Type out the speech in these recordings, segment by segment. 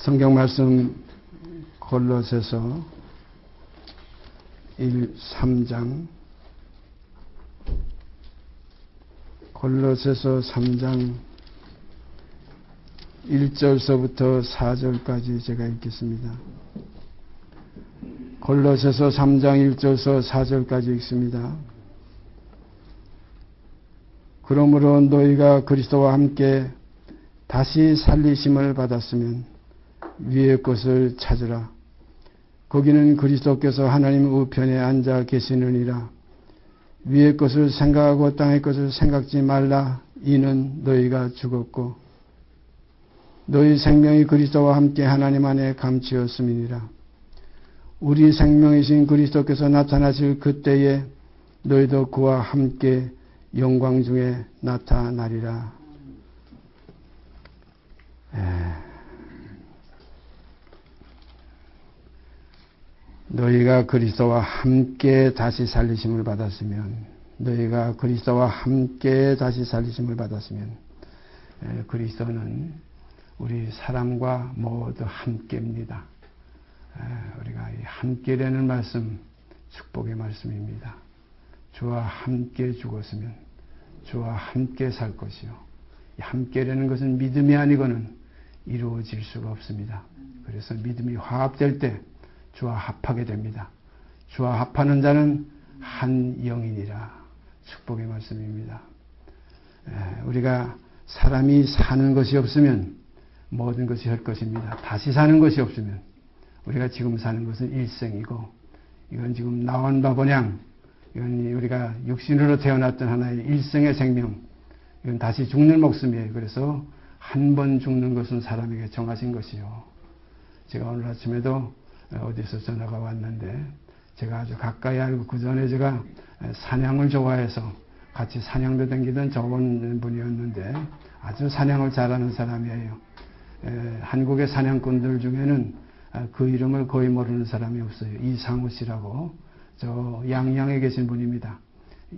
성경 말씀 골로새서 3장 골로새서 3장 1절서부터 4절까지 제가 읽겠습니다. 골로새서 3장 1절서 4절까지 읽습니다. 그러므로 너희가 그리스도와 함께 다시 살리심을 받았으면 위의 것을 찾으라. 거기는 그리스도께서 하나님 우편에 앉아 계시느니라. 위의 것을 생각하고 땅의 것을 생각지 말라. 이는 너희가 죽었고 너희 생명이 그리스도와 함께 하나님 안에 감추었음이니라. 우리 생명이신 그리스도께서 나타나실 그때에 너희도 그와 함께 영광 중에 나타나리라. 너희가 그리스도와 함께 다시 살리심을 받았으면, 너희가 그리스도와 함께 다시 살리심을 받았으면, 그리스도는 우리 사람과 모두 함께입니다. 우리가 이 함께라는 말씀, 축복의 말씀입니다. 주와 함께 죽었으면 주와 함께 살 것이요. 이 함께라는 것은 믿음이 아니고는 이루어질 수가 없습니다. 그래서 믿음이 화합될 때 주와 합하게 됩니다. 주와 합하는 자는 한 영이니라. 축복의 말씀입니다. 우리가 사람이 사는 것이 없으면 모든 것이 할 것입니다. 다시 사는 것이 없으면 우리가 지금 사는 것은 일생이고, 이건 지금 나온 바보냥, 이건 우리가 육신으로 태어났던 하나의 일생의 생명, 이건 다시 죽는 목숨이에요. 그래서 한 번 죽는 것은 사람에게 정하신 것이요. 제가 오늘 아침에도 어디서 전화가 왔는데, 제가 아주 가까이 알고 그 전에 제가 사냥을 좋아해서 같이 사냥도 다니던 좋은 분이었는데 아주 사냥을 잘하는 사람이에요. 한국의 사냥꾼들 중에는 그 이름을 거의 모르는 사람이 없어요. 이상우 씨라고 저 양양에 계신 분입니다.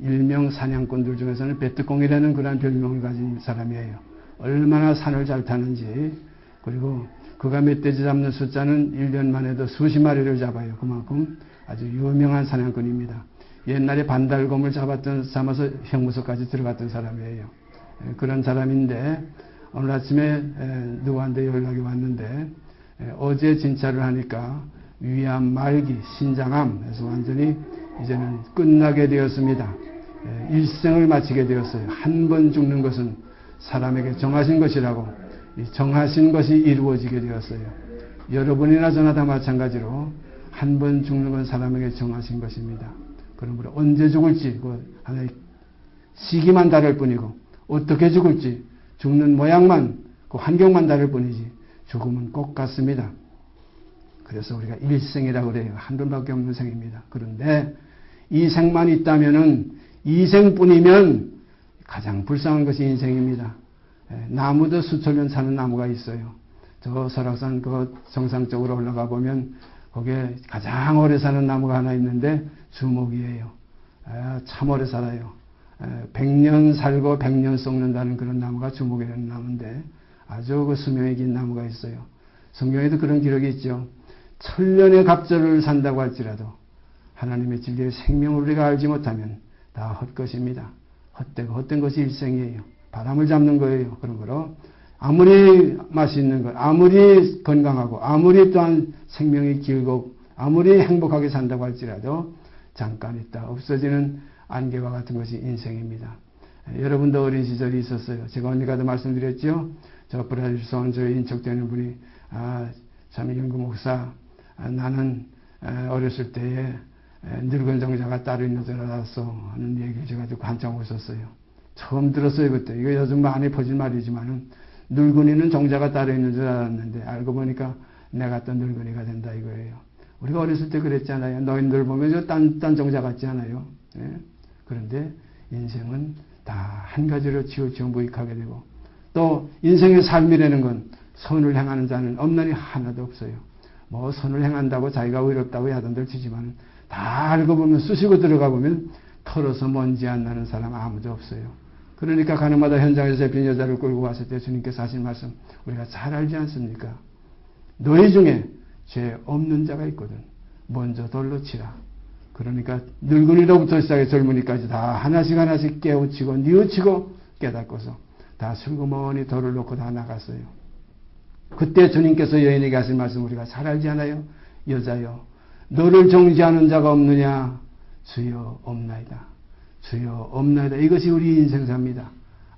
일명 사냥꾼들 중에서는 베트콩이라는 그런 별명을 가진 사람이에요. 얼마나 산을 잘 타는지, 그리고 그가 멧돼지 잡는 숫자는 1년만 해도 수십 마리를 잡아요. 그만큼 아주 유명한 사냥꾼입니다. 옛날에 반달곰을 잡아서 형무소까지 들어갔던 사람이에요. 그런 사람인데 오늘 아침에 누구한테 연락이 왔는데 어제 진찰을 하니까 위암 말기, 신장암, 그래서 완전히 이제는 끝나게 되었습니다. 일생을 마치게 되었어요. 한 번 죽는 것은 사람에게 정하신 것이라고, 정하신 것이 이루어지게 되었어요. 여러분이나 저나 다 마찬가지로 한 번 죽는 건 사람에게 정하신 것입니다. 그러므로 언제 죽을지 하나의 시기만 다를 뿐이고, 어떻게 죽을지 죽는 모양만, 그 환경만 다를 뿐이지 죽음은 꼭 같습니다. 그래서 우리가 일생이라고 그래요. 한 번밖에 없는 생입니다. 그런데 이 생만 있다면은, 이 생뿐이면 가장 불쌍한 것이 인생입니다. 나무도 수천 년 사는 나무가 있어요. 저 설악산 그 정상 쪽으로 올라가 보면 거기에 가장 오래 사는 나무가 하나 있는데 주목이에요. 참 오래 살아요. 100년 살고 100년 썩는다는 그런 나무가 주목이라는 나무인데 아주 그 수명이 긴 나무가 있어요. 성경에도 그런 기록이 있죠. 천년의 갑절을 산다고 할지라도 하나님의 진리의 생명을 우리가 알지 못하면 다 헛것입니다. 헛된 것이 일생이에요. 바람을 잡는 거예요. 그러므로 아무리 맛있는 것, 아무리 건강하고, 아무리 또한 생명이 길고, 아무리 행복하게 산다고 할지라도 잠깐 있다 없어지는 안개와 같은 것이 인생입니다. 여러분도 어린 시절이 있었어요. 제가 언니가도 말씀드렸죠. 저 브라질에서 온 저 인척되는 분이 참 영구 목사, 나는 어렸을 때에 늙은 정자가 따로 있는 줄 알았어 하는 얘기를 제가 듣고 한참 웃었어요. 처음 들었어요 그때. 이거 요즘 많이 퍼진 말이지만은 늙은이는 정자가 따로 있는 줄 알았는데 알고 보니까 내가 또 늙은이가 된다 이거예요. 우리가 어렸을 때 그랬잖아요. 노인들 보면 저 딴 정자 같지 않아요? 예? 그런데 인생은 다 한 가지로 치우치무익하게 되고, 또 인생의 삶이라는 건 선을 행하는 자는 없나니 하나도 없어요. 뭐 선을 행한다고 자기가 의롭다고 야단들 치지만 다 알고 보면, 쑤시고 들어가 보면 털어서 먼지 안 나는 사람 아무도 없어요. 그러니까 가는마다 현장에서 잡힌 여자를 끌고 왔을 때 주님께서 하신 말씀 우리가 잘 알지 않습니까? 너희 중에 죄 없는 자가 있거든 먼저 돌로 치라. 그러니까 늙은이로부터 시작해 젊은이까지 다 하나씩 깨우치고 뉘우치고 깨닫고서 다 슬그머니 돌을 놓고 다 나갔어요. 그때 주님께서 여인에게 하신 말씀 우리가 잘 알지 않아요? 여자여 너를 정죄하는 자가 없느냐? 주여 없나이다. 주여 없나이다. 이것이 우리 인생사입니다.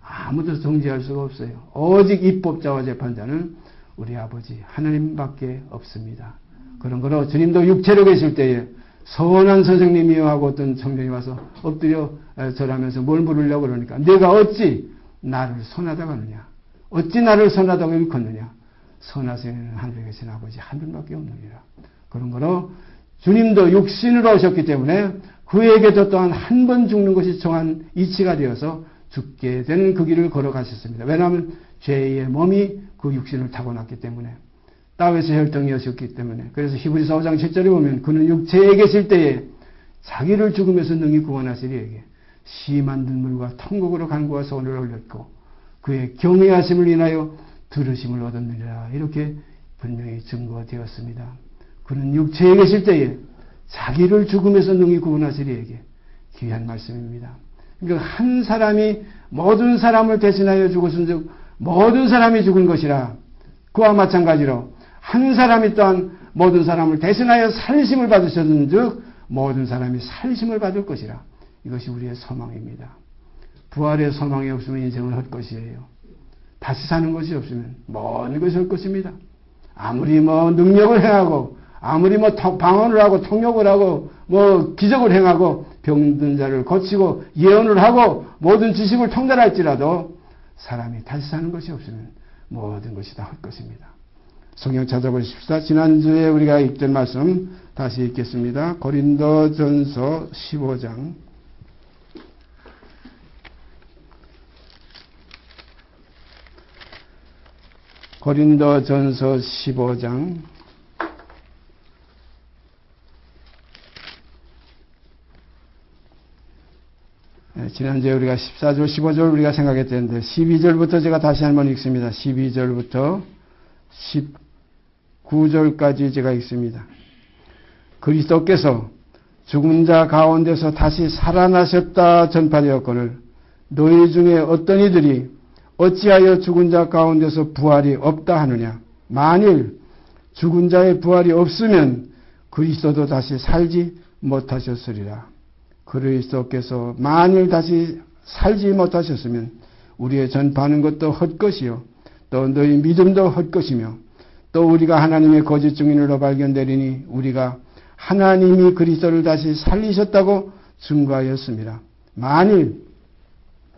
아무도 정죄할 수가 없어요. 오직 입법자와 재판자는 우리 아버지 하나님밖에 없습니다. 그런 거로 주님도 육체로 계실 때에 선한 선생님이여 하고 어떤 청년이 와서 엎드려 절하면서 뭘 물으려고 그러니까 내가 어찌 나를 선하다고 하느냐? 어찌 나를 선하다고 일컫느냐? 선하신 하늘에 계신 아버지 한 분밖에 없느니라. 그런 거로 주님도 육신으로 오셨기 때문에 그에게도 또한 한 번 죽는 것이 정한 이치가 되어서 죽게 되는 그 길을 걸어가셨습니다. 왜냐하면 죄의 몸이 그 육신을 타고났기 때문에 다윗의 혈통이었기 때문에 그래서 히브리서 5장 7절에 보면 그는 육체에 계실 때에 자기를 죽음에서 능히 구원하시리에게 심한 눈물과 통곡으로 간구와 소원을 올렸고 그의 경외하심을 인하여 들으심을 얻었느니라. 이렇게 분명히 증거되었습니다. 그는 육체에 계실 때에 자기를 죽음에서 능히 구원하시리에게 귀한 말씀입니다. 그러니까 한 사람이 모든 사람을 대신하여 죽었은즉 모든 사람이 죽은 것이라. 그와 마찬가지로 한 사람이 또한 모든 사람을 대신하여 살리심을 받으셨은즉 모든 사람이 살리심을 받을 것이라. 이것이 우리의 소망입니다. 부활의 소망이 없으면 인생은 헛것이에요. 다시 사는 것이 없으면 모든 것이 헛것입니다. 아무리 능력을 행하고 아무리 방언을 하고 통역을 하고 기적을 행하고 병든 자를 고치고 예언을 하고 모든 지식을 통달할지라도 사람이 다시 사는 것이 없으면 모든 것이 다 헛것입니다. 성경 찾아보십시다. 지난주에 우리가 읽던 말씀 다시 읽겠습니다. 고린도전서 15장 고린도전서 15장 지난주에 우리가 14절, 15절 우리가 생각했는데 12절부터 제가 다시 한번 읽습니다. 12절부터 19절까지 제가 읽습니다. 그리스도께서 죽은 자 가운데서 다시 살아나셨다 전파되었거늘 너희 중에 어떤 이들이 어찌하여 죽은 자 가운데서 부활이 없다 하느냐. 만일 죽은 자의 부활이 없으면 그리스도도 다시 살지 못하셨으리라. 그리스도께서 만일 다시 살지 못하셨으면 우리의 전파하는 것도 헛것이요 또 너희 믿음도 헛것이며 또 우리가 하나님의 거짓 증인으로 발견되리니 우리가 하나님이 그리스도를 다시 살리셨다고 증거하였습니다. 만일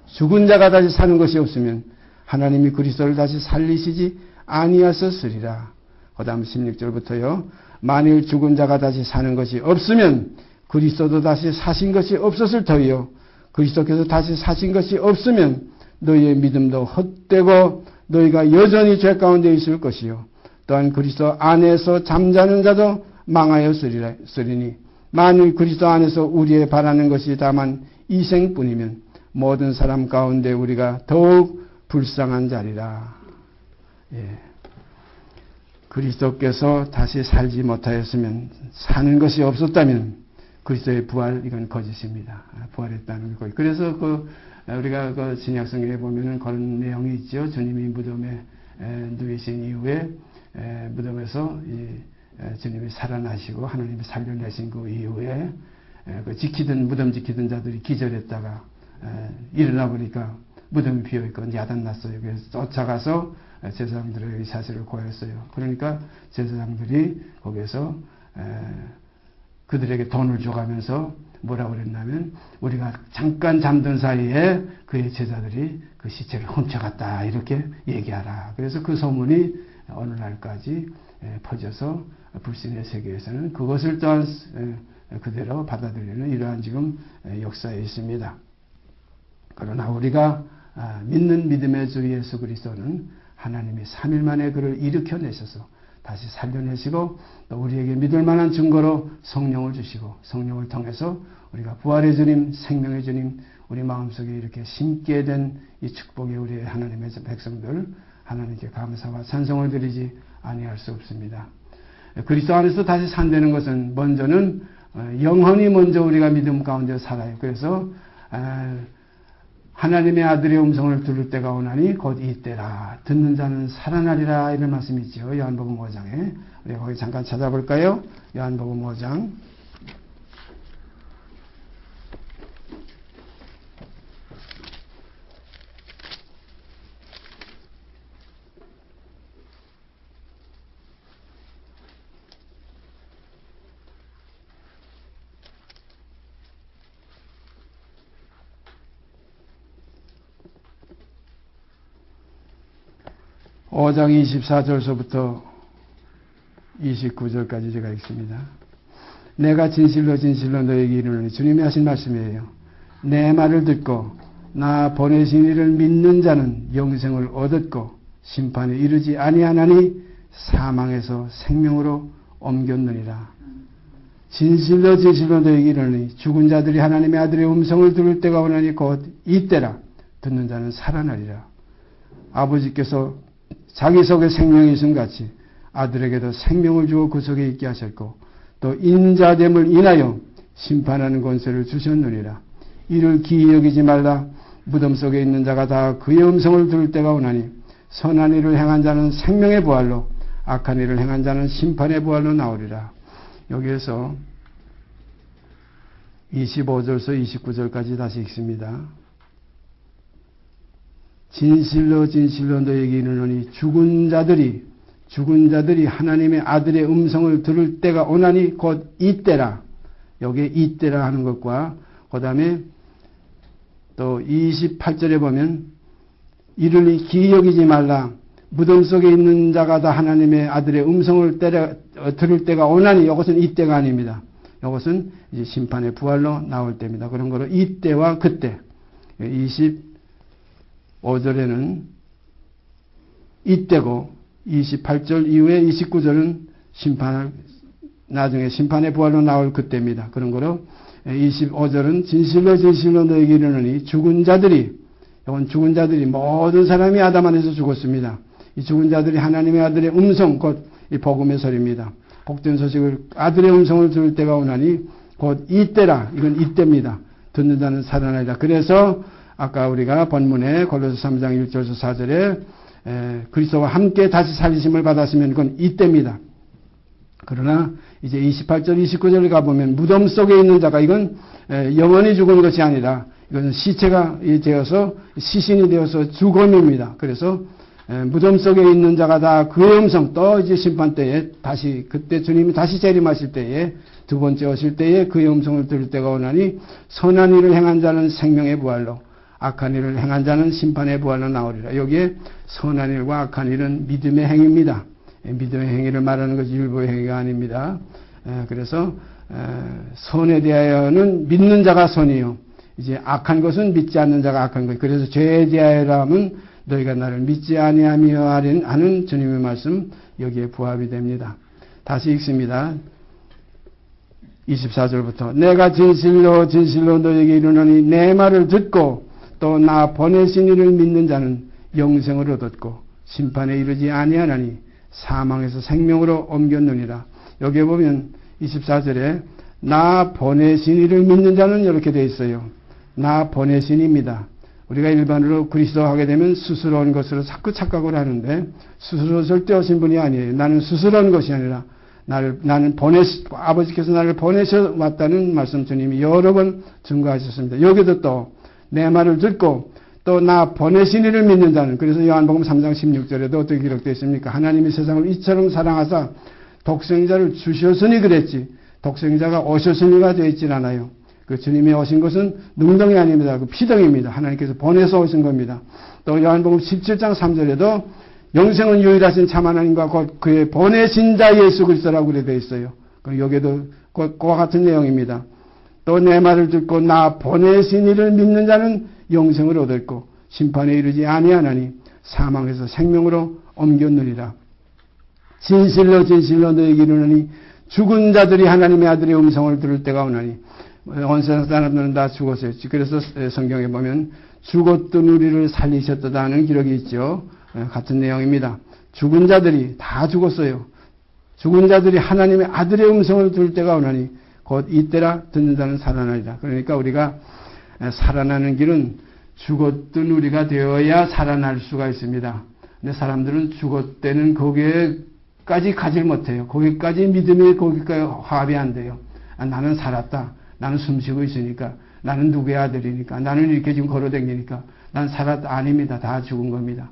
죽은 자가 다시 사는 것이 없으면 하나님이 그리스도를 다시 살리시지 아니하셨으리라. 그 다음 16절부터요. 만일 죽은 자가 다시 사는 것이 없으면 그리스도도 다시 사신 것이 없었을 터이요. 그리스도께서 다시 사신 것이 없으면 너희의 믿음도 헛되고 너희가 여전히 죄 가운데 있을 것이요. 또한 그리스도 안에서 잠자는 자도 망하였으리니 만일 그리스도 안에서 우리의 바라는 것이 다만 이생뿐이면 모든 사람 가운데 우리가 더욱 불쌍한 자리라. 예. 그리스도께서 다시 살지 못하였으면 사는 것이 없었다면 그리스도의 부활 이건 거짓입니다. 부활했다는 거. 그래서 우리가 신약성경에 보면은 그런 내용이 있죠. 주님이 무덤에 누이신 이후에 무덤에서 주님이 살아나시고 하나님이 살려내신 그 이후에 무덤 지키던 자들이 기절했다가 일어나 보니까 무덤이 비어있고 야단났어요. 그래서 쫓아가서 제사장들의 사실을 고했어요. 그러니까 제사장들이 거기에서 그들에게 돈을 줘가면서 뭐라고 그랬냐면 우리가 잠깐 잠든 사이에 그의 제자들이 그 시체를 훔쳐갔다 이렇게 얘기하라. 그래서 그 소문이 오늘날까지 퍼져서 불신의 세계에서는 그것을 또한 그대로 받아들이는 이러한 지금 역사에 있습니다. 그러나 우리가 믿는 믿음의 주 예수 그리스도는 하나님이 3일 만에 그를 일으켜내셔서 다시 살려내시고 또 우리에게 믿을 만한 증거로 성령을 주시고 성령을 통해서 우리가 부활의 주님, 생명의 주님 우리 마음속에 이렇게 심게 된 이 축복이 우리 하나님의 백성들 하나님께 감사와 찬송을 드리지 아니할 수 없습니다. 그리스도 안에서 다시 산다는 것은 먼저는 영혼이 먼저 우리가 믿음 가운데 살아요. 그래서 하나님의 아들의 음성을 들을 때가 오나니 곧 이때라. 듣는 자는 살아나리라. 이런 말씀이 있죠. 요한복음 5장에. 우리가 거기 잠깐 찾아볼까요? 요한복음 5장. 오 장 24절서부터 29절까지 제가 읽습니다. 내가 진실로 진실로 너에게 이르노니, 주님이 하신 말씀이에요. 내 말을 듣고 나 보내신 이를 믿는 자는 영생을 얻었고 심판에 이르지 아니하나니 사망에서 생명으로 옮겼느니라. 진실로 진실로 너에게 이르노니 죽은 자들이 하나님의 아들의 음성을 들을 때가 오나니 곧 이때라. 듣는 자는 살아나리라. 아버지께서 자기 속에 생명이 있음 같이 아들에게도 생명을 주어 그 속에 있게 하셨고 또 인자됨을 인하여 심판하는 권세를 주셨느니라. 이를 기이 여기지 말라. 무덤 속에 있는 자가 다 그의 음성을 들을 때가 오나니 선한 일을 행한 자는 생명의 부활로 악한 일을 행한 자는 심판의 부활로 나오리라. 여기에서 25절서 29절까지 다시 읽습니다. 진실로 진실로 너에게 이르노니 죽은 자들이 하나님의 아들의 음성을 들을 때가 오나니 곧 이때라. 여기에 이때라 하는 것과 그 다음에 또 28절에 보면 이를 기이 여기지 말라. 무덤 속에 있는 자가 다 하나님의 아들의 음성을 들을 때가 오나니, 이것은 이때가 아닙니다. 이것은 이제 심판의 부활로 나올 때입니다. 그런 거로 이때와 그때. 25절에는 이때고 28절 이후에 29절은 나중에 심판의 부활로 나올 그때입니다. 그런 거로 25절은 진실로 진실로 너에게 이르노니 죽은 자들이, 이건 죽은 자들이 모든 사람이 아담 안에서 죽었습니다. 이 죽은 자들이 하나님의 아들의 음성, 곧 이 복음의 설입니다. 복된 소식을, 아들의 음성을 들을 때가 오나니 곧 이때라. 이건 이때입니다. 듣는 자는 살아나리라. 그래서 아까 우리가 본문에 골로새 3장 1절에서 4절에 그리스도와 함께 다시 살리심을 받았으면 그건 이때입니다. 그러나 이제 28절 29절에 가보면 무덤 속에 있는 자가, 이건 영원히 죽은 것이 아니라 이것은 시체가 되어서 시신이 되어서 죽음입니다. 그래서 무덤 속에 있는 자가 다 그의 음성, 또 이제 심판 때에 다시, 그때 주님이 다시 재림하실 때에 두 번째 오실 때에 그의 음성을 들을 때가 오나니 선한 일을 행한 자는 생명의 부활로 악한 일을 행한 자는 심판의 부활로 나오리라. 여기에 선한 일과 악한 일은 믿음의 행위입니다. 믿음의 행위를 말하는 것이 율법의 행위가 아닙니다. 그래서 선에 대하여는 믿는 자가 선이요, 이제 악한 것은 믿지 않는 자가 악한 것. 그래서 죄에 대하여라면 너희가 나를 믿지 아니하며 하는 주님의 말씀, 여기에 부합이 됩니다. 다시 읽습니다. 24절부터 내가 진실로 진실로 너에게 이르노니 내 말을 듣고 또 나 보내신 이를 믿는 자는 영생을 얻었고 심판에 이르지 아니하나니 사망에서 생명으로 옮겼느니라. 여기에 보면 24절에 나 보내신 이를 믿는 자는 이렇게 되어 있어요. 나 보내신입니다. 우리가 일반으로 그리스도 하게 되면 스스로 온 것으로 자꾸 착각을 하는데 스스로 절대 오신 분이 아니에요. 나는 스스로 온 것이 아니라 나는 아버지께서 나를 보내셔 왔다는 말씀 주님이 여러 번 증거하셨습니다. 여기도 또 내 말을 듣고 또 나 보내신 이를 믿는 자는, 그래서 요한복음 3장 16절에도 어떻게 기록되어 있습니까? 하나님이 세상을 이처럼 사랑하사 독생자를 주셨으니 그랬지 독생자가 오셨으니가 되어 있질 않아요. 그 주님이 오신 것은 능동이 아닙니다. 그 피덩입니다. 하나님께서 보내서 오신 겁니다. 또 요한복음 17장 3절에도 영생은 유일하신 참 하나님과 곧 그의 보내신 자 예수 그리스도라고 그래 되어 있어요. 그리고 여기에도 그와 같은 내용입니다. 또 내 말을 듣고 나 보내신 이를 믿는 자는 영생을 얻었고 심판에 이르지 아니하나니 사망에서 생명으로 옮겼느니라. 진실로 진실로 너에게 이르노니 죽은 자들이 하나님의 아들의 음성을 들을 때가 오나니, 온 세상 사람들은 다 죽었어요. 그래서 성경에 보면 죽었던 우리를 살리셨다 하는 기록이 있죠. 같은 내용입니다. 죽은 자들이 다 죽었어요. 죽은 자들이 하나님의 아들의 음성을 들을 때가 오나니 곧 이때라 듣는 자는 살아나리라. 그러니까 우리가 살아나는 길은 죽었던 우리가 되어야 살아날 수가 있습니다. 근데 사람들은 죽었다는 거기에까지 가질 못해요. 거기까지 믿음이 거기까지 화합이 안 돼요. 나는 살았다. 나는 숨쉬고 있으니까. 나는 누구의 아들이니까. 나는 이렇게 지금 걸어다니니까. 난 살았다. 아닙니다. 다 죽은 겁니다.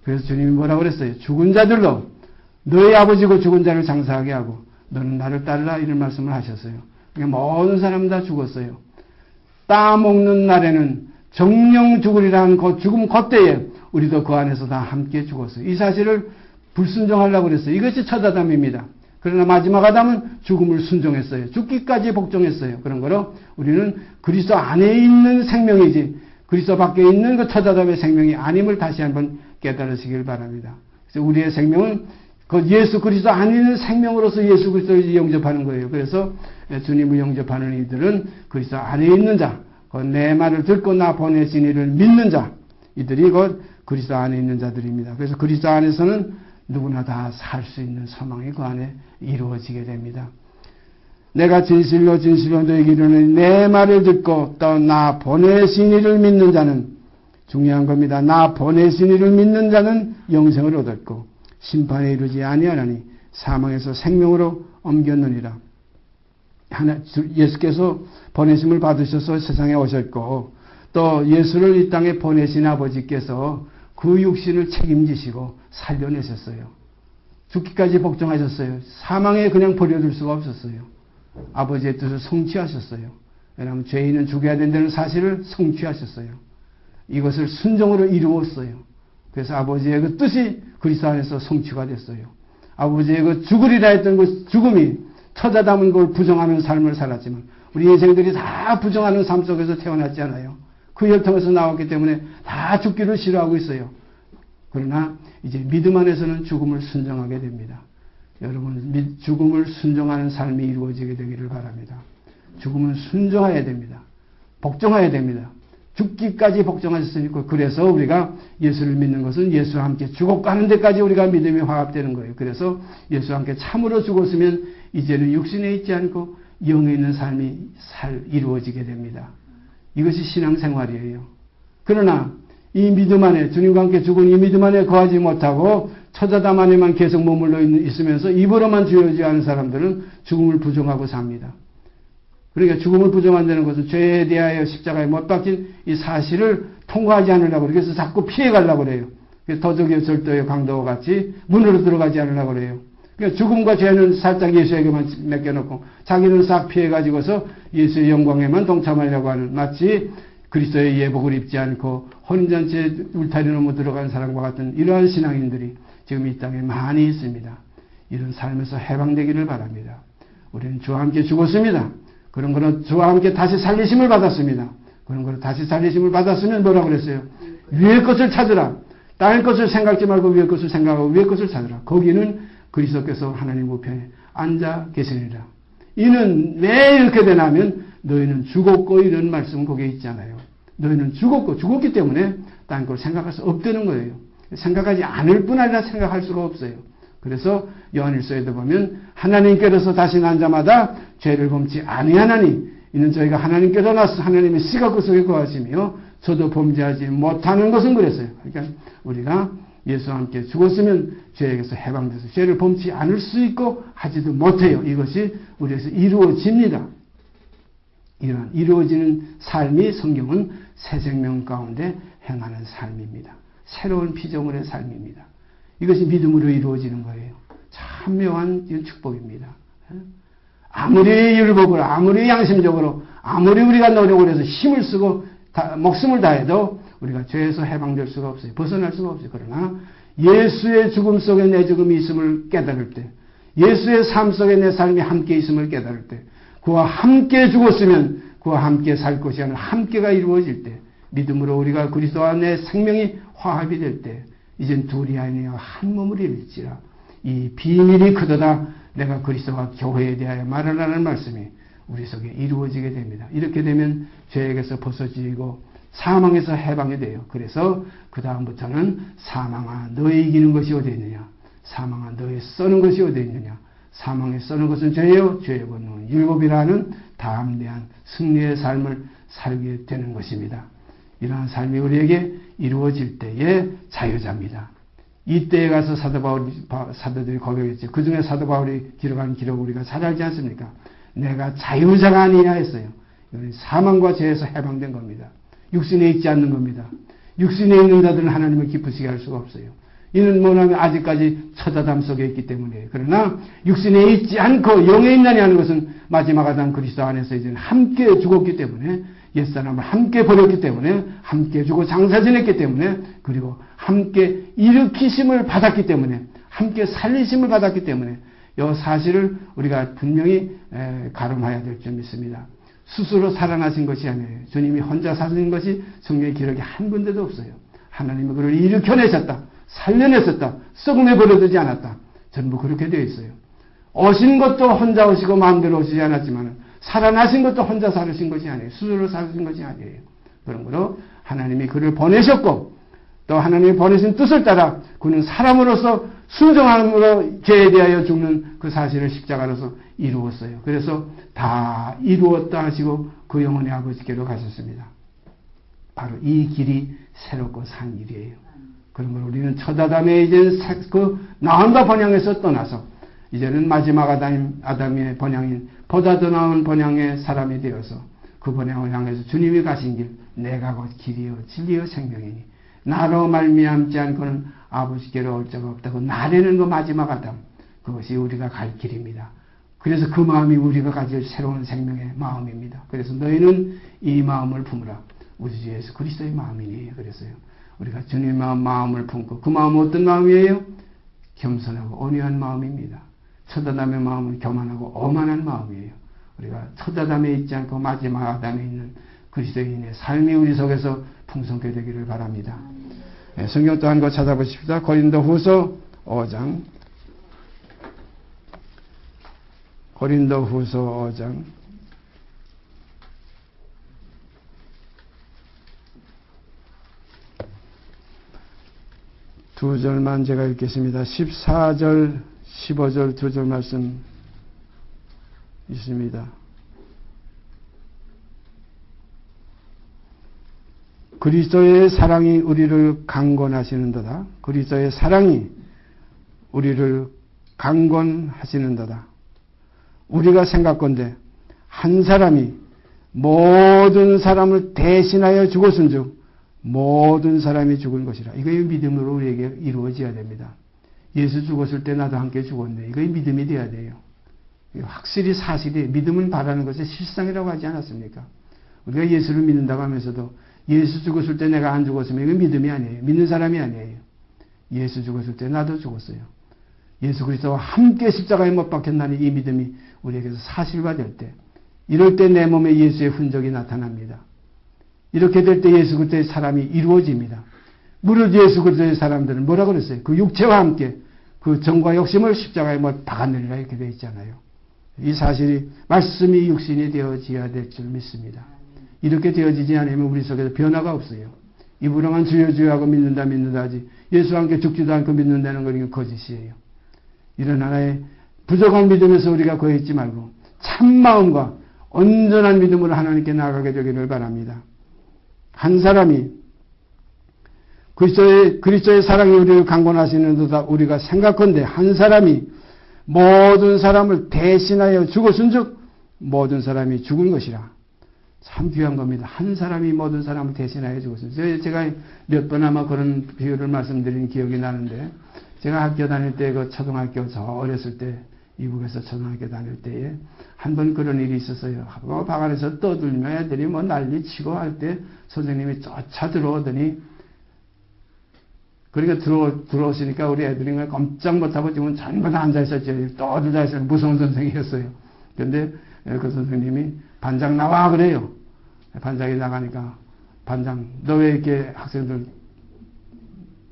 그래서 주님이 뭐라고 그랬어요? 죽은 자들로 너희 아버지고 죽은 자를 장사하게 하고 너는 나를 따르라 이런 말씀을 하셨어요. 그러니까 모든 사람 다 죽었어요. 따먹는 날에는 정령 죽으리라는 그 죽음 그때에 우리도 그 안에서 다 함께 죽었어요. 이 사실을 불순종하려고 그랬어요. 이것이 첫 아담입니다. 그러나 마지막 아담은 죽음을 순종했어요. 죽기까지 복종했어요. 그런 거로 우리는 그리스도 안에 있는 생명이지 그리스도 밖에 있는 그 첫 아담의 생명이 아님을 다시 한번 깨달으시길 바랍니다. 그래서 우리의 생명은 그 예수 그리스도 안에 있는 생명으로서 예수 그리스도를 영접하는 거예요. 그래서 주님을 영접하는 이들은 그리스도 안에 있는 자, 내 말을 듣고 나 보내신 이를 믿는 자, 이들이 곧 그리스도 안에 있는 자들입니다. 그래서 그리스도 안에서는 누구나 다 살 수 있는 소망이 그 안에 이루어지게 됩니다. 내가 진실로 진실로 너에게 이르노니 내 말을 듣고 또 나 보내신 이를 믿는 자는 중요한 겁니다. 나 보내신 이를 믿는 자는 영생을 얻었고 심판에 이르지 아니하나니 사망에서 생명으로 옮겼느니라. 예수께서 보내심을 받으셔서 세상에 오셨고 또 예수를 이 땅에 보내신 아버지께서 그 육신을 책임지시고 살려내셨어요. 죽기까지 복종하셨어요. 사망에 그냥 버려둘 수가 없었어요. 아버지의 뜻을 성취하셨어요. 왜냐하면 죄인은 죽어야 된다는 사실을 성취하셨어요. 이것을 순종으로 이루었어요. 그래서 아버지의 그 뜻이 그리스도 안에서 성취가 됐어요. 아버지의 그 죽으리라 했던 그 죽음이 처자담은 그걸 부정하는 삶을 살았지만 우리 인생들이 다 부정하는 삶 속에서 태어났지 않아요. 그 혈통에서 나왔기 때문에 다 죽기를 싫어하고 있어요. 그러나 이제 믿음 안에서는 죽음을 순종하게 됩니다. 여러분 죽음을 순종하는 삶이 이루어지게 되기를 바랍니다. 죽음은 순종해야 됩니다. 복종해야 됩니다. 죽기까지 복종하셨으니까 그래서 우리가 예수를 믿는 것은 예수와 함께 죽어가는 데까지 우리가 믿음이 화합되는 거예요. 그래서 예수와 함께 참으로 죽었으면 이제는 육신에 있지 않고 영에 있는 삶이 이루어지게 됩니다. 이것이 신앙생활이에요. 그러나 이 믿음 안에 주님과 함께 죽은 이 믿음 안에 거하지 못하고 처자담 안에만 계속 머물러 있으면서 입으로만 주여지하는 사람들은 죽음을 부정하고 삽니다. 그러니까 죽음을 부정한다는 것은 죄에 대하여 십자가에 못 박힌 이 사실을 통과하지 않으려고 그래서 자꾸 피해가려고 그래요. 도적의 절도의 강도와 같이 문으로 들어가지 않으려고 그래요. 그러니까 죽음과 죄는 살짝 예수에게만 맡겨놓고 자기는 싹 피해가지고서 예수의 영광에만 동참하려고 하는 마치 그리스도의 예복을 입지 않고 혼인잔치에 울타리 넘어 들어간 사람과 같은 이러한 신앙인들이 지금 이 땅에 많이 있습니다. 이런 삶에서 해방되기를 바랍니다. 우리는 주와 함께 죽었습니다. 그런 거는 주와 함께 다시 살리심을 받았습니다. 그런 거는 다시 살리심을 받았으면 뭐라고 그랬어요? 위의 것을 찾으라. 땅의 것을 생각지 말고 위의 것을 생각하고 위의 것을 찾으라. 거기는 그리스도께서 하나님 우편에 앉아 계시니라. 이는 왜 이렇게 되냐면 너희는 죽었고 이런 말씀은 거기에 있잖아요. 너희는 죽었기 때문에 딴 걸 생각할 수 없다는 거예요. 생각하지 않을 뿐 아니라 생각할 수가 없어요. 그래서 요한일서에도 보면 하나님께로서 다시 난 자마다 죄를 범치 아니하나니 이는 저희가 하나님께로 나서 하나님의 씨가 그 속에 거하시며 저도 범죄하지 못하는 것은 그랬어요. 그러니까 우리가 예수와 함께 죽었으면 죄에게서 해방돼서 죄를 범치 않을 수 있고 하지도 못해요. 이것이 우리에서 이루어집니다. 이러한 이루어지는 삶이 성경은 새 생명 가운데 행하는 삶입니다. 새로운 피조물의 삶입니다. 이것이 믿음으로 이루어지는 거예요. 참 묘한 축복입니다. 아무리 율법으로, 아무리 양심적으로, 아무리 우리가 노력을 해서 힘을 쓰고 목숨을 다해도 우리가 죄에서 해방될 수가 없어요. 벗어날 수가 없어요. 그러나 예수의 죽음 속에 내 죽음이 있음을 깨달을 때, 예수의 삶 속에 내 삶이 함께 있음을 깨달을 때, 그와 함께 죽었으면 그와 함께 살 것이 아니라 함께가 이루어질 때, 믿음으로 우리가 그리스도와 내 생명이 화합이 될 때, 이젠 둘이 아니여 한 몸을 이룰지라. 이 비밀이 크도다. 내가 그리스도와 교회에 대하여 말하라는 말씀이 우리 속에 이루어지게 됩니다. 이렇게 되면 죄에게서 벗어지고 사망에서 해방이 돼요. 그래서 그 다음부터는 사망아 너의 이기는 것이 어디 있느냐. 사망아 너의 써는 것이 어디 있느냐. 사망에 써는 것은 죄요. 죄의 권능은 율법이라는 담대한 승리의 삶을 살게 되는 것입니다. 이러한 삶이 우리에게 이루어질 때의 자유자입니다. 이때에 가서 사도들이 고백했죠. 그 중에 사도 바울이 기록한 기록을 우리가 잘 알지 않습니까? 내가 자유자가 아니냐 했어요. 이건 사망과 죄에서 해방된 겁니다. 육신에 있지 않는 겁니다. 육신에 있는 자들은 하나님을 기쁘시게 할 수가 없어요. 이는 뭐냐면 아직까지 처자담 속에 있기 때문이에요. 그러나 육신에 있지 않고 영에 있나니 하는 것은 마지막 아담 그리스도 안에서 이제 함께 죽었기 때문에 옛사람을 함께 버렸기 때문에 함께 죽어 장사 지냈기 때문에 그리고 함께 일으키심을 받았기 때문에 함께 살리심을 받았기 때문에 이 사실을 우리가 분명히 가름해야 될 줄 믿습니다. 스스로 살아나신 것이 아니에요. 주님이 혼자 사신 것이 성경의 기록이 한 군데도 없어요. 하나님이 그를 일으켜내셨다. 살려냈었다. 썩음에 버려두지 않았다. 전부 그렇게 되어 있어요. 오신 것도 혼자 오시고 마음대로 오시지 않았지만 살아나신 것도 혼자 살으신 것이 아니에요. 스스로 살으신 것이 아니에요. 그러므로 하나님이 그를 보내셨고 또 하나님이 보내신 뜻을 따라 그는 사람으로서 순종함으로 죄에 대하여 죽는 그 사실을 십자가로서 이루었어요. 그래서 다 이루었다 하시고 그 영혼의 아버지께로 가셨습니다. 바로 이 길이 새롭고 산 길이에요. 그러므로 우리는 첫 아담의 이제 그 나은과 번향에서 떠나서 이제는 마지막 아담의 번향인 보다 더 나은 번향의 사람이 되어서 그 번향을 향해서 주님이 가신 길 내가 곧 길이요 진리요 생명이니 나로 말미암지 않고는 아버지께로 올 자가 없다고 나르는 그 마지막 아담 그것이 우리가 갈 길입니다. 그래서 그 마음이 우리가 가질 새로운 생명의 마음입니다. 그래서 너희는 이 마음을 품으라. 우리 주 예수 그리스도의 마음이니 그래서요. 우리가 주님의 마음을 품고 그 마음은 어떤 마음이에요? 겸손하고 온유한 마음입니다. 첫아담의 마음은 교만하고 오만한 마음이에요. 우리가 첫아담에 있지 않고 마지막 아담에 있는 그리스도인의 삶이 우리 속에서 풍성케 되기를 바랍니다. 네, 성경 또 한 거 찾아보십시다. 고린도후서 5장 고린도후서 5장 2절만 제가 읽겠습니다. 14절 15절 2절 말씀 있습니다. 그리스도의 사랑이 우리를 강권하시는도다. 그리스도의 사랑이 우리를 강권하시는도다. 우리가 생각건대 한 사람이 모든 사람을 대신하여 죽었은즉 모든 사람이 죽은 것이라. 이거의 믿음으로 우리에게 이루어져야 됩니다. 예수 죽었을 때 나도 함께 죽었네. 이거의 믿음이 돼야 돼요. 확실히 사실이 믿음은 바라는 것의 실상이라고 하지 않았습니까? 우리가 예수를 믿는다고 하면서도 예수 죽었을 때 내가 안 죽었으면 이건 믿음이 아니에요. 믿는 사람이 아니에요. 예수 죽었을 때 나도 죽었어요. 예수 그리스도와 함께 십자가에 못 박혔나니 이 믿음이 우리에게서 사실화될 때 이럴 때 내 몸에 예수의 흔적이 나타납니다. 이렇게 될 때 예수 그리스도의 사람이 이루어집니다. 무릇 예수 그리스도의 사람들은 뭐라고 그랬어요? 그 육체와 함께 그 정과 욕심을 십자가에 못 박아내리라 이렇게 되어 있잖아요. 이 사실이 말씀이 육신이 되어져야 될 줄 믿습니다. 이렇게 되어지지 않으면 우리 속에서 변화가 없어요. 입으로만 주여 주여 하고 믿는다 하지 예수와 함께 죽지도 않고 믿는다는 건 거짓이에요. 이런 하나의 부족한 믿음에서 우리가 거있지 말고 참마음과 온전한 믿음으로 하나님께 나아가게 되기를 바랍니다. 한 사람이 그리스도의 사랑이 우리를 강권하시는도다. 우리가 생각건대 한 사람이 모든 사람을 대신하여 죽었은즉 모든 사람이 죽은 것이라. 참 귀한 겁니다. 한 사람이 모든 사람을 대신하여 죽었습니다. 제가 몇 번 아마 그런 비유를 말씀드린 기억이 나는데 제가 학교 다닐 때 그 초등학교 저 어렸을 때 이북에서 초등학교 다닐 때에 한 번 그런 일이 있었어요. 방 안에서 떠들며 애들이 뭐 난리 치고 할 때 선생님이 쫓아 들어오더니 그러니까 들어오시니까 우리 애들이 깜짝 못하고 지금 전부 다 앉아있었죠. 떠들다 있어요. 무서운 선생님이었어요. 그런데 그 선생님이 반장 나와 그래요. 반장이 나가니까 반장 너 왜 이렇게 학생들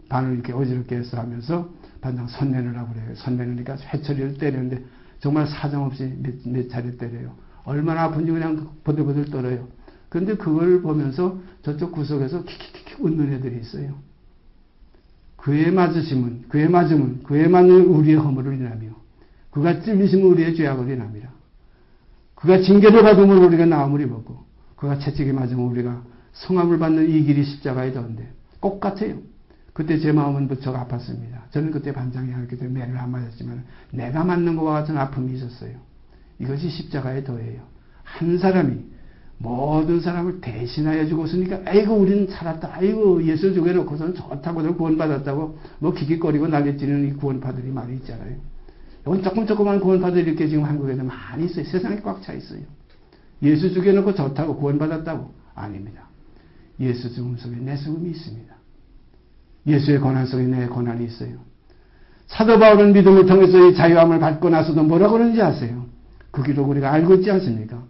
반을 이렇게 어지럽게 했어 하면서 반장 손 내놓으라고 그래요. 손 내놓으니까 회초리를 때리는데 정말 사정없이 몇 차례 때려요. 얼마나 아픈지 그냥 버들버들 떨어요. 그런데 그걸 보면서 저쪽 구석에서 킥킥킥 웃는 애들이 있어요. 그의 맞으심은, 그의 맞음은, 그의 맞는 우리의 허물을 인하며, 그가 찔리심은 우리의 죄악을 인함이라. 그가 징계를 받음으로 우리가 나음을 입었고, 그가 채찍에 맞으면 우리가 성함을 받는 이 길이 십자가에 던데 똑같아요. 그때 제 마음은 무척 아팠습니다. 저는 그때 반장이 하기 때문에 매를 안 맞았지만 내가 맞는 것과 같은 아픔이 있었어요. 이것이 십자가의 도예요. 한 사람이 모든 사람을 대신하여 죽었으니까 아이고 우리는 살았다. 아이고 예수 죽여놓고서는 좋다고들 구원받았다고 뭐 기기거리고 난리치는 이 구원파들이 많이 있잖아요. 이건 조금만 구원파들이 이렇게 지금 한국에도 많이 있어요. 세상에 꽉 차 있어요. 예수 죽여놓고 좋다고 구원받았다고? 아닙니다. 예수 죽음 속에 내 죽음이 있습니다. 예수의 고난 속에 내 고난이 있어요. 사도 바울은 믿음을 통해서 이 자유함을 받고 나서도 뭐라고 그러는지 아세요? 그 기록 우리가 알고 있지 않습니까?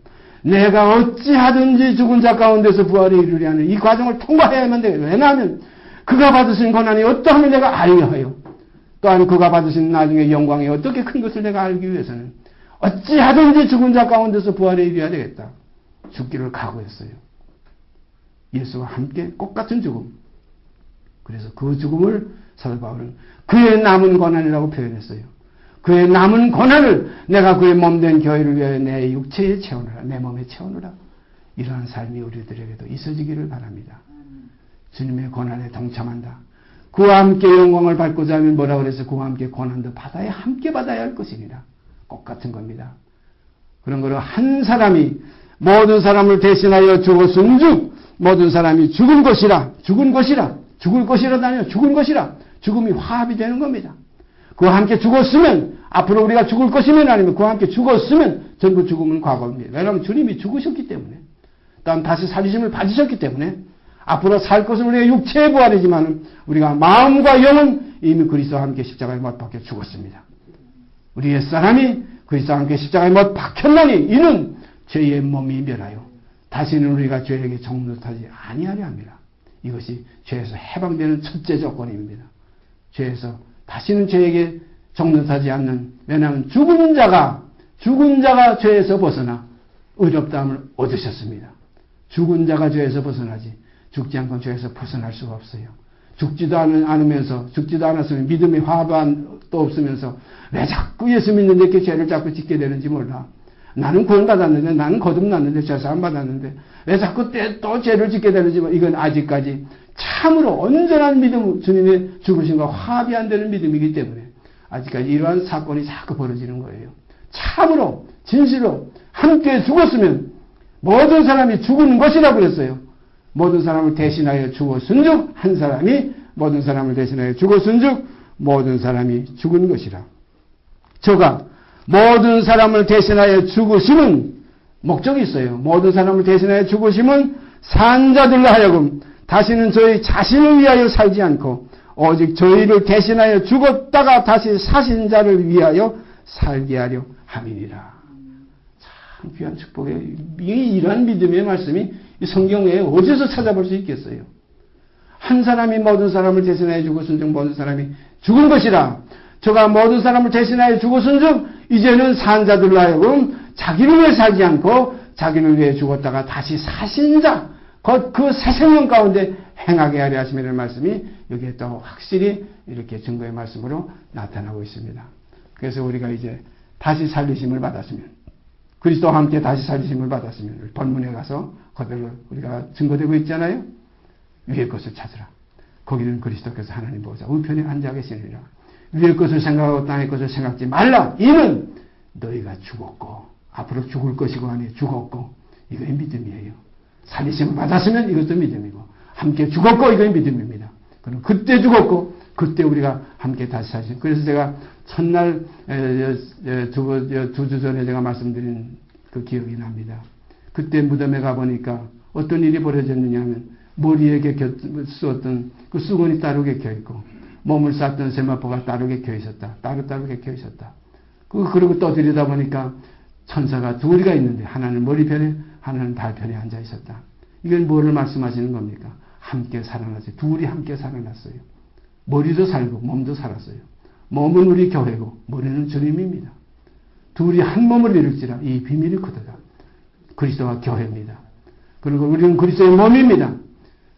내가 어찌하든지 죽은 자 가운데서 부활에 이르려 하는 이 과정을 통과해야만 돼요. 왜냐하면 그가 받으신 고난이 어떠함을 내가 알려 해요. 또한 그가 받으신 나중에 영광이 어떻게 큰 것을 내가 알기 위해서는 어찌하든지 죽은 자 가운데서 부활에 이르야 되겠다. 죽기를 각오했어요. 예수와 함께 똑같은 죽음. 그래서 그 죽음을 사도 바울은 그의 남은 고난이라고 표현했어요. 그의 남은 고난을 내가 그의 몸된 교회를 위하여 내 육체에 채우느라, 내 몸에 채우느라. 이러한 삶이 우리들에게도 있어지기를 바랍니다. 주님의 고난에 동참한다. 그와 함께 영광을 받고자 하면 뭐라고 그래서 그와 함께 고난도 받아야 함께 받아야 할 것이니라. 똑같은 겁니다. 그런 거로 한 사람이 모든 사람을 대신하여 죽었은즉 모든 사람이 죽을 것이라 죽을 것이라 죽음이 화합이 되는 겁니다. 그와 함께 죽었으면 앞으로 우리가 죽을 것이면 아니면 그와 함께 죽었으면 전부 죽음은 과거입니다. 왜냐하면 주님이 죽으셨기 때문에 다음 다시 살리심을 받으셨기 때문에 앞으로 살 것은 우리의 육체의 부활이지만 우리가 마음과 영은 이미 그리스도와 함께 십자가에 못 박혀 죽었습니다. 우리 옛사람이 그리스도와 함께 십자가에 못 박혔나니 이는 죄의 몸이 멸하여 다시는 우리가 죄에게 종노하지 아니하려 합니다. 이것이 죄에서 해방되는 첫째 조건입니다. 죄에서 다시는 죄에게 종노하지 않는, 왜냐하면 죽은 자가 죄에서 벗어나 의롭다함을 얻으셨습니다. 죽은 자가 죄에서 벗어나지 죽지 않고 죄에서 벗어날 수가 없어요. 죽지도 않았으면 믿음의 화반도 없으면서 왜 자꾸 예수 믿는데 이렇게 죄를 자꾸 짓게 되는지 몰라. 나는 구원받았는데, 나는 거듭났는데, 죄사함 받았는데 왜 자꾸 또 죄를 짓게 되는지 이건 아직까지 참으로 온전한 믿음, 주님의 죽으심과 화합이 안 되는 믿음이기 때문에 아직까지 이러한 사건이 자꾸 벌어지는 거예요. 참으로 진실로 함께 죽었으면 모든 사람이 죽은 것이라고 그랬어요. 모든 사람을 대신하여 죽었은즉 한 사람이 모든 사람을 대신하여 죽었은즉 모든 사람이 죽은 것이라. 저가 모든 사람을 대신하여 죽으심은 목적이 있어요. 모든 사람을 대신하여 죽으심은 산자들로 하여금 다시는 저희 자신을 위하여 살지 않고 오직 저희를 대신하여 죽었다가 다시 사신 자를 위하여 살게 하려 함이니라. 참 귀한 축복이에요. 이러한 믿음의 말씀이 성경 외에 어디서 찾아볼 수 있겠어요. 한 사람이 모든 사람을 대신하여 죽었은즉 모든 사람이 죽은 것이라. 저가 모든 사람을 대신하여 죽었은즉 이제는 산 자들로 하여금 자기를 위해 살지 않고 자기를 위해 죽었다가 다시 사신 자, 곧 그 새 생명 가운데 행하게 하려 하심이라는 말씀이 여기에 또 확실히 이렇게 증거의 말씀으로 나타나고 있습니다. 그래서 우리가 이제 다시 살리심을 받았으면, 그리스도와 함께 다시 살리심을 받았으면 본문에 가서 그대로 우리가 증거되고 있잖아요. 위의 것을 찾으라. 거기는 그리스도께서 하나님 보좌 우편에 앉아 계시느니라. 위의 것을 생각하고 땅의 것을 생각지 말라. 이는 너희가 죽었고 앞으로 죽을 것이고 하니 죽었고, 이거의 믿음이에요. 살리심을 받았으면 이것도 믿음이고, 함께 죽었고 이거의 믿음입니다. 그럼 그때 죽었고 그때 우리가 함께 다시 살리심. 그래서 제가 첫날 두 주 전에 제가 말씀드린 그 기억이 납니다. 그때 무덤에 가보니까 어떤 일이 벌어졌느냐 하면 머리에 쑤었던 그 수건이 따로 겹쳐 있고 몸을 쌌던 세마포가 따로 겹쳐 있었다. 따로 겹쳐 있었다. 그리고 또 들여다보니까 천사가 둘이가 있는데 하나는 머리편에 하나는 발편에 앉아 있었다. 이건 뭐를 말씀하시는 겁니까? 함께 살아났어요. 둘이 함께 살아났어요. 머리도 살고 몸도 살았어요. 몸은 우리 교회고 머리는 주님입니다. 둘이 한 몸을 이룰지라 이 비밀이 크도다. 그리스도와 교회입니다. 그리고 우리는 그리스도의 몸입니다.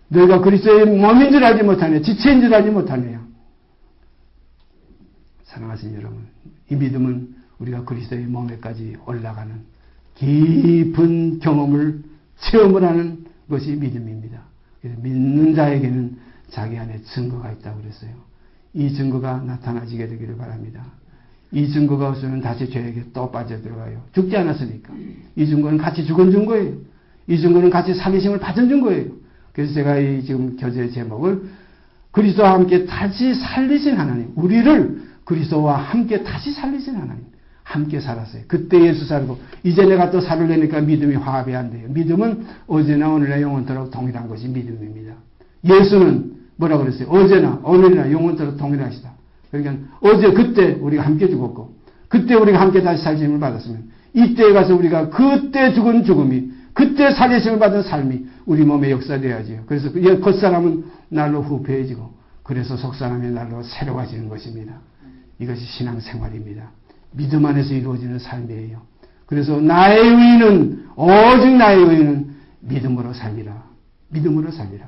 너희가 그리스도의 몸인 줄 알지 못하네. 지체인 줄 알지 못하네요. 사랑하신 여러분, 이 믿음은 우리가 그리스도의 몸에까지 올라가는 깊은 경험을 체험을 하는 것이 믿음입니다. 그래서 믿는 자에게는 자기 안에 증거가 있다고 그랬어요. 이 증거가 나타나지게 되기를 바랍니다. 이 증거가 없으면 다시 죄에게 또 빠져들어가요. 죽지 않았으니까. 이 증거는 같이 죽은 증거예요. 이 증거는 같이 살리심을 받은 증거예요. 그래서 제가 이 지금 교재의 제목을 그리스도와 함께 다시 살리신 하나님, 우리를 그리스도와 함께 다시 살리신 하나님, 함께 살았어요. 그때 예수 살고 이제 내가 또 살으려니까 믿음이 화합이 안 돼요. 믿음은 어제나 오늘이나 영원토록 동일한 것이 믿음입니다. 예수는 뭐라고 그랬어요? 어제나 오늘이나 영원토록 동일하시다. 그러니까 어제 그때 우리가 함께 죽었고 그때 우리가 함께 다시 살림을 받았으면 이때에 가서 우리가 그때 죽은 죽음이 그때 살리심을 받은 삶이 우리 몸에 역사돼야지요. 그래서 겉사람은 날로 후패해지고 그래서 속사람의 날로 새로워지는 것입니다. 이것이 신앙생활입니다. 믿음 안에서 이루어지는 삶이에요. 그래서 나의 의는 오직 나의 의는 믿음으로 살리라. 믿음으로 살리라.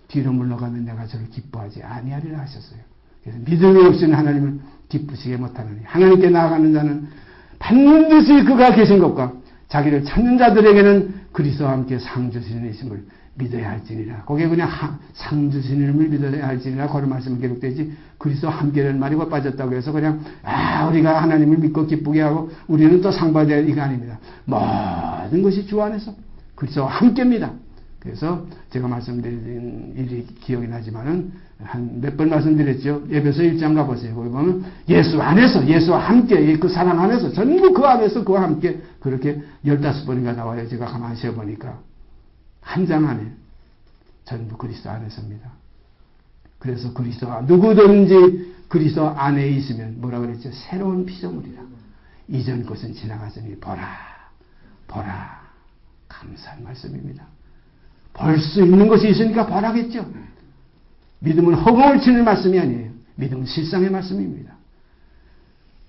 뒤로 물러가면 내가 저를 기뻐하지 아니하리라 하셨어요. 그래서 믿음이 없이는 하나님을 기쁘시게 못하느니 하나님께 나아가는 자는 반드시 그가 계신 것과 자기를 찾는 자들에게는 그리스도와 함께 상 주시는 이심을 믿어야 할지니라. 거기에 그냥 상 주시는 이름을 믿어야 할지니라 그런 말씀이 기록되지 그리스도와 함께라는 말이 빠졌다고 해서 그냥 우리가 하나님을 믿고 기쁘게 하고 우리는 또 상 받아야 이거 아닙니다. 모든 것이 주 안에서 그리스도와 함께입니다. 그래서 제가 말씀드린 일이 기억이 나지만은 한 몇 번 말씀드렸죠. 에베소 1장 가보세요. 거기 보면 예수 안에서, 예수와 함께, 그 사랑 안에서, 전부 그 안에서 그와 함께 그렇게 15번인가 나와요. 제가 가만히 세어보니까. 한 장 안에 전부 그리스도 안에서입니다. 그래서 그리스도가 누구든지 그리스도 안에 있으면 뭐라 그랬죠? 새로운 피조물이라. 이전 것은 지나갔으니 보라, 보라. 감사한 말씀입니다. 볼 수 있는 것이 있으니까 보라겠죠. 믿음은 허공을 치는 말씀이 아니에요. 믿음은 실상의 말씀입니다.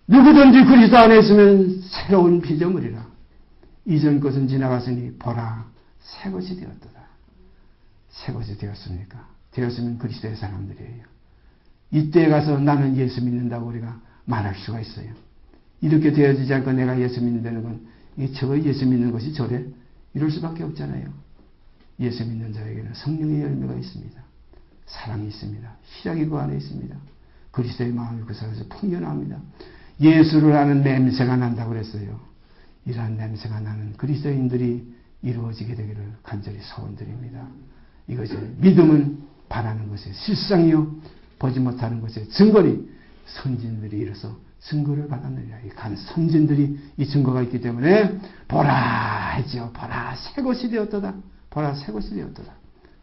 누구든지 그리스도 안에 있으면 새로운 피조물이라. 이전 것은 지나갔으니 보라, 새 것이 되었도다. 새 것이 되었습니까? 되었으면 그리스도의 사람들이에요. 이때에 가서 나는 예수 믿는다고 우리가 말할 수가 있어요. 이렇게 되어지지 않고 내가 예수 믿는다는 건 저거 예수 믿는 것이 저래? 이럴 수밖에 없잖아요. 예수 믿는 자에게는 성령의 열매가 있습니다. 사랑이 있습니다. 희락이 그 안에 있습니다. 그리스도의 마음이 그 사람에서 풍겨나옵니다. 예수를 아는 냄새가 난다고 그랬어요. 이러한 냄새가 나는 그리스도인들이 이루어지게 되기를 간절히 소원드립니다. 이것이 믿음은 바라는 것이 실상이요 보지 못하는 것의 증거니 선진들이 이뤄서 증거를 받았느니라. 간 선진들이 이 증거가 있기 때문에 보라 했죠. 보라 새 것이 되었도다. 보라 새 것이 되었도다.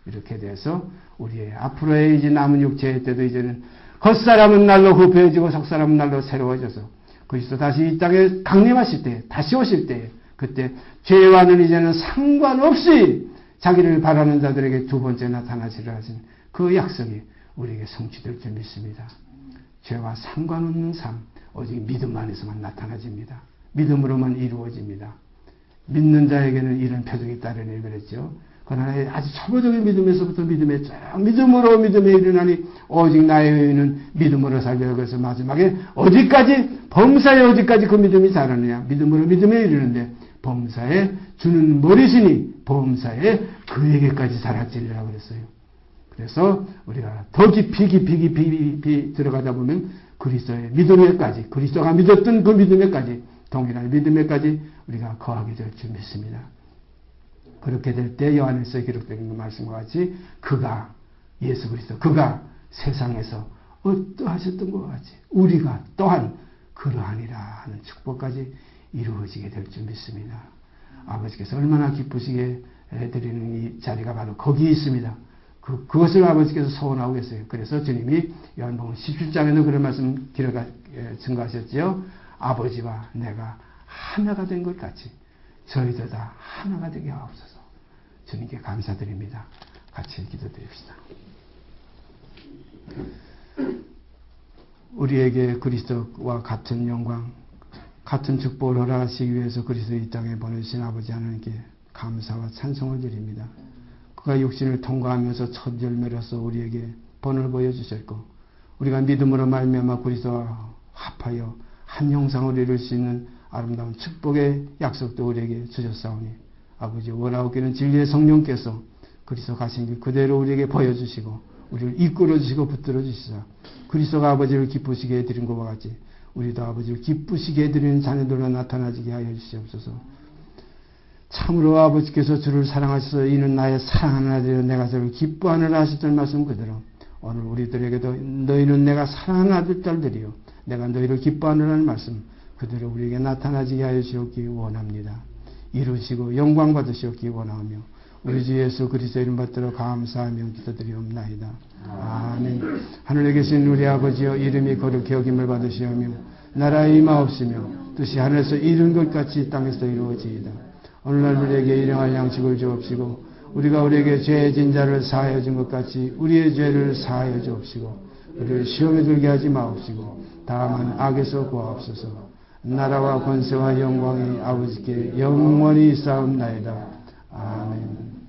이렇게 돼서 우리의 앞으로의 이제 남은 육체의 때도 이제는 겉사람은 날로 후패해지고 속사람은 날로 새로워져서 그리스도 다시 이 땅에 강림하실 때, 다시 오실 때, 그때 죄와는 이제는 상관없이 자기를 바라는 자들에게 두 번째 나타나시리라 하신 그 약속이 우리에게 성취될 줄 믿습니다. 죄와 상관없는 삶, 오직 믿음 안에서만 나타나집니다. 믿음으로만 이루어집니다. 믿는 자에게는 이런 표적이 따르니 그랬죠. 그러나 아주 초보적인 믿음에서부터 믿음으로 믿음에 이르나니 오직 나의 의는 믿음으로 살려. 그래서 마지막에 어디까지 범사에 어디까지 그 믿음이 자라느냐. 믿음으로 믿음에 이르는데 범사에 주는 머리시니 범사에 그에게까지 자랄지리라고 그랬어요. 그래서 우리가 더 깊이 들어가다 보면 그리스도의 믿음에까지, 그리스도가 믿었던 그 믿음에까지, 동일한 믿음에까지 우리가 거하게 될 줄 믿습니다. 그렇게 될 때 요한에서 기록된 말씀과 같이 그가, 예수 그리스도, 그가 세상에서 어떠하셨던 것 같이 우리가 또한 그러하니라 하는 축복까지 이루어지게 될 줄 믿습니다. 아버지께서 얼마나 기쁘시게 해드리는 이 자리가 바로 거기에 있습니다. 그것을 아버지께서 소원하고 계세요. 그래서 주님이 요한복음 17장에는 그런 말씀 증거하셨지요. 아버지와 내가 하나가 된 것 같이 저희들 다 하나가 되게 하옵소서. 주님께 감사드립니다. 같이 기도드립시다. 우리에게 그리스도와 같은 영광, 같은 축복을 허락하시기 위해서 그리스도 이 땅에 보내주신 아버지 하나님께 감사와 찬송을 드립니다. 그가 육신을 통과하면서 첫 열매로서 우리에게 본을 보여주셨고 우리가 믿음으로 말미암아 그리스도와 합하여 한 형상을 이룰 수 있는 아름다운 축복의 약속도 우리에게 주셨사오니 아버지 원하옵기는 진리의 성령께서 그리스도 가신 길 그대로 우리에게 보여주시고 우리를 이끌어주시고 붙들어주시사 그리스도가 아버지를 기쁘시게 해드린 것과 같이 우리도 아버지를 기쁘시게 해드리는 자녀들로 나타나지게 하여 주시옵소서. 참으로 아버지께서 주를 사랑하셔서 이는 나의 사랑하는 아들이여 내가 저를 기뻐하느라 하셨던 말씀 그대로 오늘 우리들에게도 너희는 내가 사랑하는 아들 딸들이요 내가 너희를 기뻐하느라는 말씀 그대로 우리에게 나타나지게 하여 주옵기 원합니다. 이루시고 영광 받으시옵기 원하며 우리 주 예수 그리스도 이름 받들어 감사하며 기도드리옵나이다. 아멘. 하늘에 계신 우리 아버지여 이름이 거룩히 여김을 받으시오며 나라의 임하옵시며 뜻이 하늘에서 이룬 것 같이 땅에서 이루어지이다. 오늘날 우리에게 일용할 양식을 주옵시고 우리가 우리에게 죄진 자를 사하여 준 것 같이 우리의 죄를 사하여 주옵시고 우리를 시험에 들게 하지 마옵시고 다만 악에서 구하옵소서. 나라와 권세와 영광이 아버지께 영원히 있사옵나이다. 아멘.